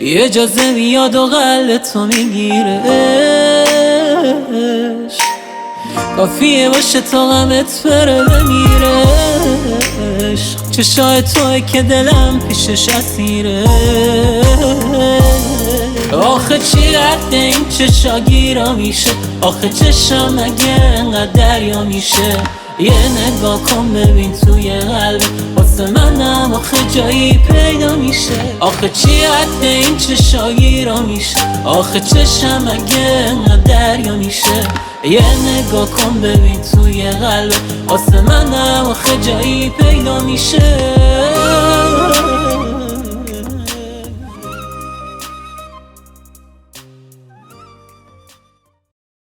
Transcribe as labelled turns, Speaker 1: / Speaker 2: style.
Speaker 1: یه اجازه میاد و قلب تو میگیره کافیه باشه تا غمت بره بمیره چشای توی که دلم پیشش اسیره آخه چی رد این چشا گیرا میشه آخه چشم اگه انقدر دریا میشه یه نگاه کن ببین توی قلبت واسه منم آخه جایی پیدا میشه آخه چی رد این چشا گیرا میشه آخه چشم اگه انقدر دریا میشه یه نگاه کن ببین توی قلبت واسه منم آخه جایی پیدا میشه